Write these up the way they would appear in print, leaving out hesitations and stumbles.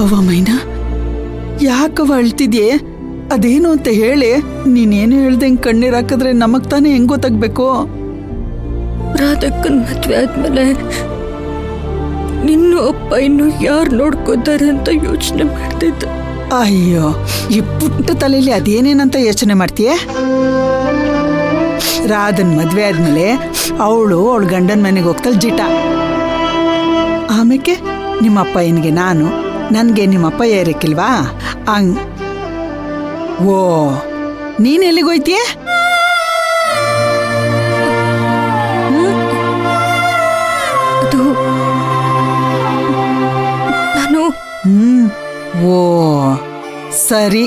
ಯಾಕವ ಮೈನಾ, ಯಾಕವ ಅಳ್ತಿದ್ಯೆ? ಅದೇನು ಅಂತ ಹೇಳಿ. ನೀನೇನು ಹೇಳ್ದಂಗೆ ಕಣ್ಣೀರ್ ಹಾಕಿದ್ರೆ ನಮಗ್ ತಾನೇ ಹೆಂಗ್ ಗೊತ್ತಾಗ್ಬೇಕು? ರಾಧಕ್ಕನ್ ಮದ್ವೆ ಆದ್ಮೇಲೆ ನಿನ್ನ ಅಪ್ಪ ಇನ್ನು ಯಾರು ನೋಡ್ಕೋತಾರೆ ಅಂತ ಯೋಚನೆ ಮಾಡ್ತಿದ್ದೆ. ಅಯ್ಯೋ, ಈ ಪುಟ್ಟ ತಲೆಯಲ್ಲಿ ಅದೇನೇನಂತ ಯೋಚನೆ ಮಾಡ್ತೀಯ? ರಾಧನ್ ಮದ್ವೆ ಆದ್ಮೇಲೆ ಅವಳು ಗಂಡನ ಮನೆಗೆ ಹೋಗ್ತಾಳೆ ಜಿಟ. ಆಮೇಲೆ ನಿಮ್ಮಪ್ಪ ಏನಿಗೆ ನಾನು, ನನ್ಗೆ ನಿಮ್ಮಪ್ಪ ಏರಕ್ಕಿಲ್ವಾ? ಹಂಗ್. ಓ, ನೀನ್ ಎಲ್ಲಿಗೋಯ್ತೀಯ? ಅದು ನಾನು. ಓ ಸರಿ.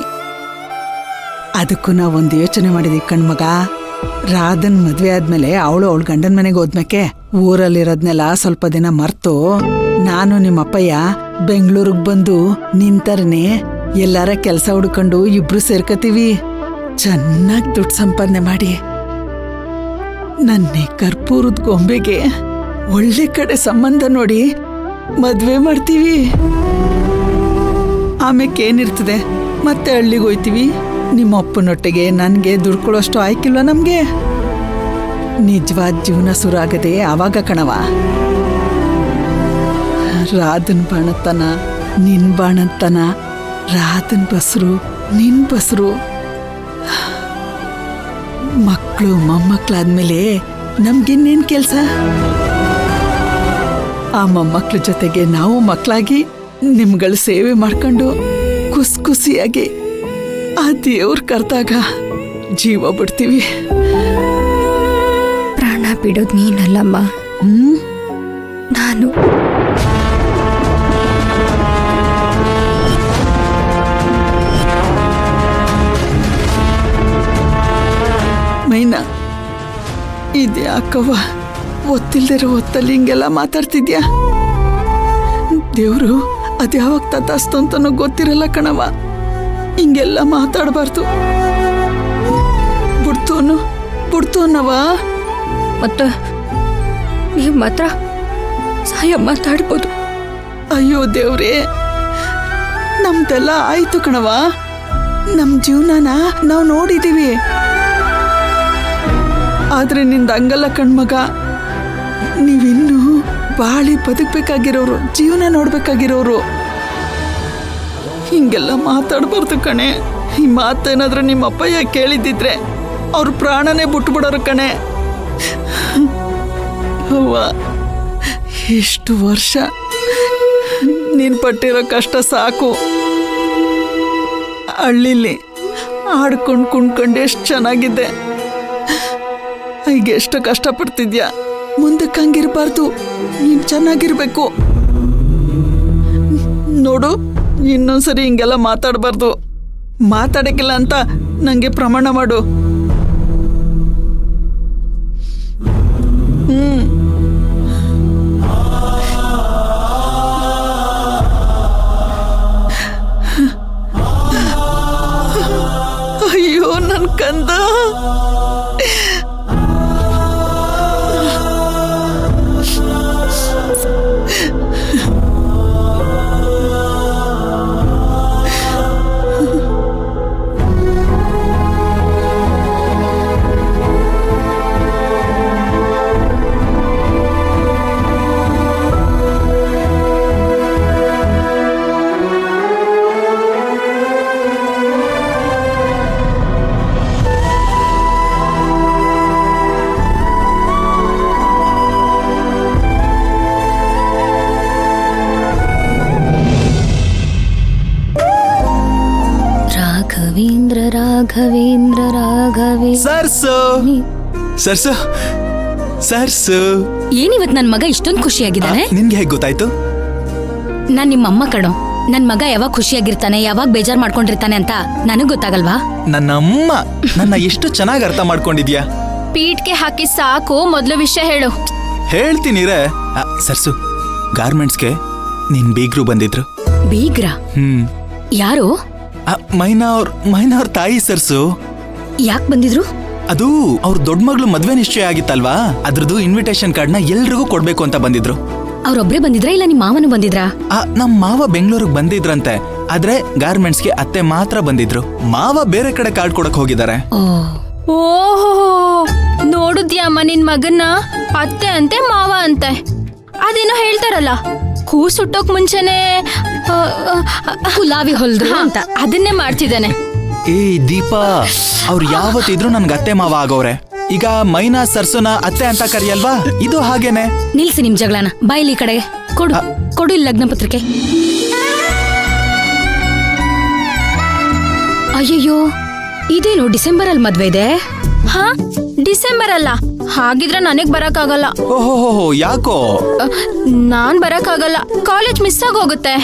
ಅದಕ್ಕೂ ನಾವೊಂದು ಯೋಚನೆ ಮಾಡಿದೀವಿ ಕಣ್ಮಗ. ರಾಧನ್ ಮದ್ವೆ ಆದ್ಮೇಲೆ ಅವಳು ಗಂಡನ ಮನೆಗೆ ಹೋದ್ಮೇಕೆ ಊರಲ್ಲಿರೋದ್ನೆಲ್ಲ ಸ್ವಲ್ಪ ದಿನ ಮರ್ತು ನಾನು ನಿಮ್ಮಪ್ಪಯ್ಯ ಬೆಂಗಳೂರಿಗೆ ಬಂದು ನಿಂತರನೆ ಎಲ್ಲಾರ ಕೆಲಸ ಹುಡ್ಕೊಂಡು ಇಬ್ರು ಸೇರ್ಕತೀವಿ. ಚೆನ್ನಾಗಿ ದುಡ್ಡು ಸಂಪಾದನೆ ಮಾಡಿ ನನ್ನೇ ಕರ್ಪೂರದ ಗೊಂಬೆಗೆ ಒಳ್ಳೆ ಕಡೆ ಸಂಬಂಧ ನೋಡಿ ಮದ್ವೆ ಮಾಡ್ತೀವಿ. ಆಮೇಲೆ ಏನಿರ್ತದೆ, ಮತ್ತೆ ಹಳ್ಳಿಗೆ ಹೋಯ್ತೀವಿ. ನಿಮ್ಮ ಅಪ್ಪನೊಟ್ಟಿಗೆ ನನಗೆ ದುಡ್ಕೊಳ್ಳೋಷ್ಟು ಆಯ್ಕಿಲ್ವ ನಮ್ಗೆ? ನಿಜವಾದ ಜೀವನ ಶುರು ಆಗದೆ ಆವಾಗ ಕಣವ. ರಾಧನ್ ಬಾಣತನ, ನಿನ್ ಬಾಣತನ, ರಾಧನ್ ಬಸ್ರು, ನಿನ್ ಬಸ್ರು. ಮಕ್ಕಳು ಮೊಮ್ಮಕ್ಕಳಾದ್ಮೇಲೆ ನಮ್ಗಿನ್ನೇನ್ ಕೆಲ್ಸ? ಆ ಮೊಮ್ಮಕ್ಳ ಜೊತೆಗೆ ನಾವು ಮಕ್ಕಳಾಗಿ ನಿಮ್ಗಳ ಸೇವೆ ಮಾಡ್ಕೊಂಡು ಖುಷಿಯಾಗಿ ಆ ದೇವ್ರ ಕರ್ದಾಗ ಜೀವ ಬಿಡ್ತೀವಿ. ಪ್ರಾಣ ಬಿಡೋದು ನೀನಲ್ಲಮ್ಮ, ನಾನು. ಮೈನಾ, ಇದೇ ಅಕ್ಕವ್ವ ಒತ್ತಿಲ್ದಿರೋ ಹೊತ್ತಲ್ಲಿ ಹಿಂಗೆಲ್ಲ ಮಾತಾಡ್ತಿದ್ಯಾ? ದೇವ್ರು ಅದ್ಯಾವಾಗ ತತಾಸ್ತು ಅಂತನೂ ಗೊತ್ತಿರಲ್ಲ ಕಣವ. ಹಿಂಗೆಲ್ಲ ಮಾತಾಡಬಾರ್ದು. ಬಿಡ್ತು ಅನ್ನವ. ಮತ್ತೆ ನೀವು ಮಾತ್ರ ಸಹಾಯ ಮಾತಾಡ್ಬೋದು. ಅಯ್ಯೋ ದೇವ್ರೇ, ನಮ್ದೆಲ್ಲ ಆಯ್ತು ಕಣವ. ನಮ್ ಜೀವನನ ನಾವು ನೋಡಿದೀವಿ. ಆದ್ರೆ ನಿಂದ ಹಂಗಲ್ಲ ಕಣ್ಮಗ. ನೀವಿನ್ನೂ ಬಾಳಿ ಬದುಕ್ಬೇಕಾಗಿರೋರು, ಜೀವನ ನೋಡ್ಬೇಕಾಗಿರೋರು. ಹಿಂಗೆಲ್ಲ ಮಾತಾಡ್ಬಾರ್ದು ಕಣೆ. ಈ ಮಾತೇನಾದ್ರೂ ನಿಮ್ಮ ಅಪ್ಪಯ್ಯ ಕೇಳಿದ್ದಿದ್ರೆ ಅವ್ರ ಪ್ರಾಣನೇ ಬಿಟ್ಬಿಡೋರು ಕಣೆ. ಅವ್ವ, ಇಷ್ಟು ವರ್ಷ ನೀನ್ ಪಟ್ಟಿರೋ ಕಷ್ಟ ಸಾಕು. ಹಳ್ಳಿಲಿ ಆಡ್ಕೊಂಡು ಕುಣ್ಕೊಂಡು ಎಷ್ಟು ಚೆನ್ನಾಗಿದ್ದೆ. ಈಗ ಎಷ್ಟು ಕಷ್ಟಪಡ್ತಿದ್ಯಾ. ಮುಂದಕ್ಕೆ ಹಂಗಿರ್ಬಾರ್ದು, ನೀನ್ ಚೆನ್ನಾಗಿರ್ಬೇಕು. ನೋಡು, ಇನ್ನೊಂದ್ಸರಿ ಹಿಂಗೆಲ್ಲ ಮಾತಾಡಬಾರ್ದು. ಮಾತಾಡಕ್ಕಿಲ್ಲ ಅಂತ ನಂಗೆ ಪ್ರಮಾಣ ಮಾಡು. ಅಯ್ಯೋ ನನ್ ಕಂದ. ರಾಘವೇಂದ್ರ ಸರ್ಸು ಏನಿವತ್ ನನ್ ಮಗ ಇಷ್ಟೊಂದು ಖುಷಿಯಾಗಿದ್ದಾನೆ? ನಿನ್ಗೆ ಹೇಗೆ ಗೊತ್ತಾಯ್ತು? ನಾನ್ ನಿಮ್ಮ ಅಮ್ಮ ಕಣೋ. ನನ್ ಮಗ ಯಾವಾಗ ಖುಷಿಯಾಗಿರ್ತಾನೆ, ಯಾವಾಗ ಬೇಜಾರ್ ಮಾಡ್ಕೊಂಡಿರ್ತಾನೆ ಅಂತ ನನಗ್ ಗೊತ್ತಾಗಲ್ವಾ? ನನ್ನ ಅಮ್ಮ ನನ್ನ ಎಷ್ಟು ಚೆನ್ನಾಗಿ ಅರ್ಥ ಮಾಡ್ಕೊಂಡಿದ್ಯಾ. ಪೀಟ್ಗೆ ಹಾಕಿ ಸಾಕು, ಮೊದ್ಲು ವಿಷಯ ಹೇಳು. ಹೇಳ್ತೀನಿ ರೇ. ಸರ್ಸು, ಗಾರ್ಮೆಂಟ್ಸ್ಗೆ ನಿನ್ ಬೀಗ್ರು ಬಂದಿದ್ರು. ಬೀಗ್ರ? ಯಾರು? ಮೈನಾ ಅವ್ರ ತಾಯಿ ಸರ್ಸು. ಯಾಕೆ ಬಂದಿದ್ರು? ಅದು ಅವ್ರ ದೊಡ್ಡ ಮಗಳು ಮದ್ವೆ ನಿಶ್ಚಯ ಆಗಿತ್ತಲ್ವಾ, ಅದ್ರದ್ದು ಇನ್ವಿಟೇಷನ್ ಕಾರ್ಡ್ ನ ಎಲ್ರಿಗೂ ಕೊಡ್ಬೇಕು ಅಂತ ಬಂದಿದ್ರು. ಅವ್ರೊಬ್ರೇ ಬಂದಿದ್ರಾ ಇಲ್ಲ ನಿಮ್ ಮಾವನು ಬಂದಿದ್ರಾ? ನಮ್ ಮಾವ ಬೆಂಗಳೂರಿಗೆ ಬಂದಿದ್ರಂತೆ, ಆದ್ರೆ ಗಾರ್ಮೆಂಟ್ಸ್ಗೆ ಅತ್ತೆ ಮಾತ್ರ ಬಂದಿದ್ರು. ಮಾವ ಬೇರೆ ಕಡೆ ಕಾರ್ಡ್ ಕೊಡಕ್ ಹೋಗಿದ್ದಾರೆ. ಓಹೋ, ನೋಡುದ್ಯಮ್ಮ ನಿನ್ ಮಗನ್ನ? ಅತ್ತೆ ಅಂತೆ ಮಾವ ಅಂತೆ. ಅದೇನೋ ಹೇಳ್ತಾರಲ್ಲ, ಹೂ ಸುಟ್ಟೋಕ್ ಮುಂಚೆನೆ ಕುಲಾವಿ ಹೊಲ್ದ್ರು ಅಂತ. ಅದನ್ನೇ ಮಾಡ್ತಿದ್ದಾನೆ. ದೀಪಾ, ಅವ್ರು ಯಾವತ್ತಿದ್ರು ನನ್ಗೆ ಅತ್ತೆ ಮಾವ ಆಗೋರೆ. ಈಗ ಮೈನಾ ಸರ್ಸುನ ಅತ್ತೆ ಅಂತ ಕರಿಯಲ್ವಾ? ಇದು ಹಾಗೇನೆ. ನಿಲ್ಸಿ ನಿಮ್ ಜಗಳನ. ಬಾಯಿಲಿ ಈ ಕಡೆಗೆ ಕೊಡು. ಕೊಡು ಇಲ್ಲಿ ಲಗ್ನ ಪತ್ರಿಕೆ. ಅಯ್ಯಯ್ಯೋ, ಇದೇನು ಡಿಸೆಂಬರ್ ಅಲ್ಲಿ ಮದ್ವೆ ಇದೆ? ಹಾ, ಡಿಸೆಂಬರ್ ಅಲ್ಲ. ಹಾಗಿದ್ರೆ ನನಗ್ ಬರಕ್ಕಾಗಲ್ಲ. ಓಹೋ, ಯಾಕೋ? ನಾನ್ ಬರಕ್ಕಾಗಲ್ಲ, ಕಾಲೇಜ್ ಮಿಸ್ ಆಗೋಗುತ್ತೆ.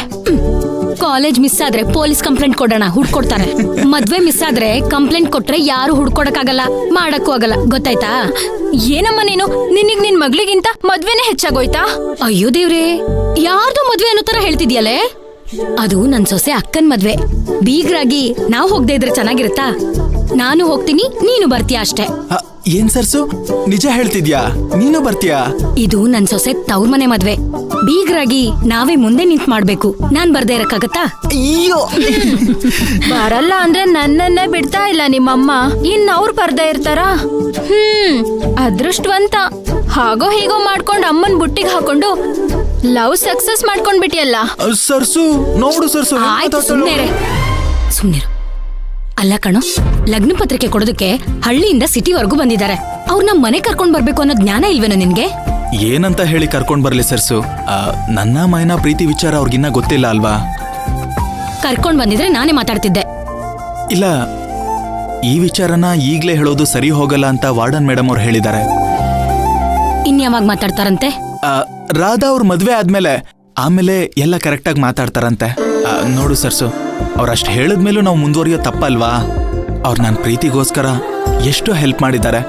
ಕಾಲೇಜ್ ಮಿಸ್ ಆದ್ರೆ ಪೊಲೀಸ್ ಕಂಪ್ಲೇಂಟ್ ಕೊಡೋಣ, ಹುಡ್ಕೊಡ್ತಾರೆ. ಮದ್ವೆ ಮಿಸ್ ಆದ್ರೆ ಕಂಪ್ಲೇಂಟ್ ಕೊಟ್ರೆ ಯಾರು ಹುಡ್ಕೊಡಕ್ಕಾಗಲ್ಲ, ಮಾಡಕ್ಕೂ ಆಗಲ್ಲ. ಗೊತ್ತಾಯ್ತಾ? ಏನಮ್ಮ ನೀನು? ನಿನಗ್ ನಿನ್ ಮಗ್ಳಿಗಿಂತ ಮದ್ವೆನೇ ಹೆಚ್ಚಾಗೋಯ್ತಾ? ಅಯ್ಯೋ ದೇವ್ರೇ, ಯಾರ್ದು ಮದ್ವೆ ಅನ್ನೋ ತರ ಹೇಳ್ತಿದ್ಯಲ್ಲೇ? ಅದು ನನ್ ಸೊಸೆ ಅಕ್ಕನ್ ಮದ್ವೆ. ಬೀಗ್ರಾಗಿ ನಾವ್ ಹೋಗದೆ ಇದ್ರೆ ಚೆನ್ನಾಗಿರುತ್ತಾ? ನಾನು ಹೋಗ್ತೀನಿ, ನೀನು ಬರ್ತೀಯ ಅಷ್ಟೇ. ಏನ್ ಸರ್ಸು, ನಿಜ ಹೇಳ್ತಿದ್ಯಾ? ನೀನು ಬರ್ತೀಯಾ? ಇದು ನನ್ ಸೊಸೆ ತವ್ರ ಮನೆ ಮದ್ವೆ. ಬೀಗ್ರಾಗಿ ನಾವೇ ಮುಂದೆ ನಿಂತ್ ಮಾಡ್ಬೇಕು. ನಾನ್ ಬರ್ದೇ ಇರಕ್ಕಾಗತ್ತಾ? ಅಯ್ಯೋ, ಬರಲ್ಲ ಅಂದ್ರೆ ನನ್ನನ್ನೇ ಬಿಡ್ತಾ ಇಲ್ಲ ನಿಮ್ಮಮ್ಮ. ಇನ್ ಅವ್ರು ಬರ್ದೇ ಇರ್ತಾರ? ಅದೃಷ್ಟವಂತ. ಹಾಗೋ ಹೀಗೋ ಮಾಡ್ಕೊಂಡ್ ಅಮ್ಮನ್ ಬುಟ್ಟಿಗೆ ಹಾಕೊಂಡು ಲವ್ ಸಕ್ಸಸ್ ಮಾಡ್ಕೊಂಡ್ಬಿಟ್ಟಿಯಲ್ಲ. ಸರ್ಸು ನೋಡು ಸರ್ಸು. ಆಯ್ತು, ಸುಮ್ನೇರೆ. ಅಲ್ಲ ಕಣೋ, ಲಗ್ನ ಪತ್ರಿಕೆ ಕೊಡೋದಕ್ಕೆ ಹಳ್ಳಿಯಿಂದ ಸಿಟಿವರೆಗೂ ಬಂದಿದ್ದಾರೆ. ಅವ್ರು ನಮ್ ಮನೆ ಕರ್ಕೊಂಡ್ ಬರ್ಬೇಕು ಅನ್ನೋ ಜ್ಞಾನ ಇಲ್ವೇನೋ ನಿನ್ಗೆ? ಏನಂತ ಹೇಳಿ ಕರ್ಕೊಂಡ್ ಬರ್ಲಿ ಸರ್ಸು? ನನ್ನ ಮೈನಾ ಪ್ರೀತಿ ವಿಚಾರ ಅವ್ರಿಗಿನ್ನ ಗೊತ್ತಿಲ್ಲ ಅಲ್ವಾ? ಕರ್ಕೊಂಡ್ ಬಂದಿದ್ರೆ ನಾನೇ ಮಾತಾಡ್ತಿದ್ದೆ. ಇಲ್ಲ, ಈ ವಿಚಾರನ ಈಗ್ಲೇ ಹೇಳೋದು ಸರಿ ಹೋಗಲ್ಲ ಅಂತ ವಾರ್ಡನ್ ಮೇಡಮ್ ಅವ್ರು ಹೇಳಿದ್ದಾರೆ. ಇನ್ಯಾವಾಗ ಮಾತಾಡ್ತಾರಂತೆ? ರಾಧಾ ಅವ್ರ ಮದ್ವೆ ಆಮೇಲೆ ಎಲ್ಲ ಕರೆಕ್ಟಾಗಿ ಮಾತಾಡ್ತಾರಂತೆ. ನೋಡು ಸರ್ಸು, ಅವ್ರಷ್ಟು ಹೇಳಿದ್ಮೇಲೂ ನಾವು ಮುಂದುವರಿಯೋ ತಪ್ಪಲ್ವಾ? ಅವ್ರು ನನ್ನ ಪ್ರೀತಿಗೋಸ್ಕರ ಎಷ್ಟು ಹೆಲ್ಪ್ ಮಾಡಿದ್ದಾರೆ.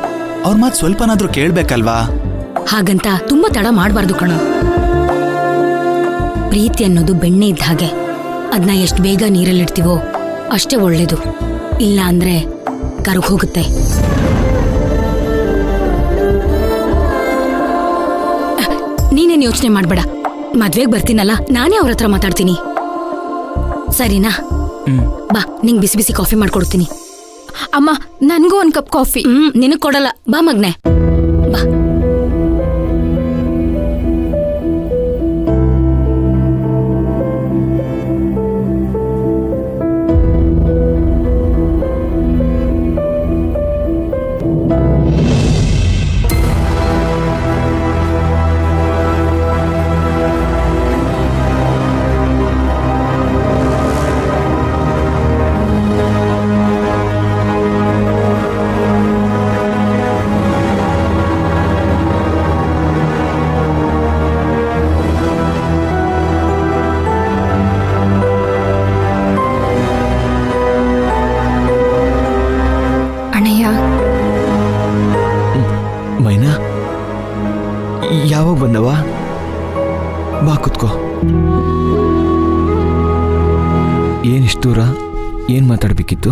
ಅವ್ರ ಮಾತು ಸ್ವಲ್ಪನಾದ್ರೂ ಕೇಳ್ಬೇಕಲ್ವಾ? ಹಾಗಂತ ತುಂಬಾ ತಡ ಮಾಡ್ಬಾರ್ದು ಕಣೋ. ಪ್ರೀತಿ ಅನ್ನೋದು ಬೆಣ್ಣೆ ಇದ್ದ ಹಾಗೆ. ಅದನ್ನ ಎಷ್ಟು ಬೇಗ ನೀರಲ್ಲಿಡ್ತೀವೋ ಅಷ್ಟೇ ಒಳ್ಳೇದು. ಇಲ್ಲ ಅಂದ್ರೆ ಕರಗ್ ಹೋಗುತ್ತೆ. ನೀನೇನ್ ಯೋಚನೆ ಮಾಡ್ಬೇಡ. ಮದ್ವೆಗ್ ಬರ್ತೀನಲ್ಲ, ನಾನೇ ಅವ್ರ ಹತ್ರ ಮಾತಾಡ್ತೀನಿ. ಸರಿನಾ? ಬಾ, ನಿಂಗ್ ಬಿಸಿ ಬಿಸಿ ಕಾಫಿ ಮಾಡ್ಕೊಡ್ತೀನಿ. ಅಮ್ಮ, ನನ್ಗೂ ಒಂದ್ ಕಪ್ ಕಾಫಿ. ನಿನಗ್ ಕೊಡಲ್ಲ. ಬಾ ಮಗ್ನೆ, ಬಾ. ಮೈನಾ, ಯಾವಾಗ ಬಂದವ? ಬಾ ಕುತ್ಕೋ. ಏನಿಷ್ಟು ದೂರ? ಏನ್ ಮಾತಾಡ್ಬೇಕಿತ್ತು?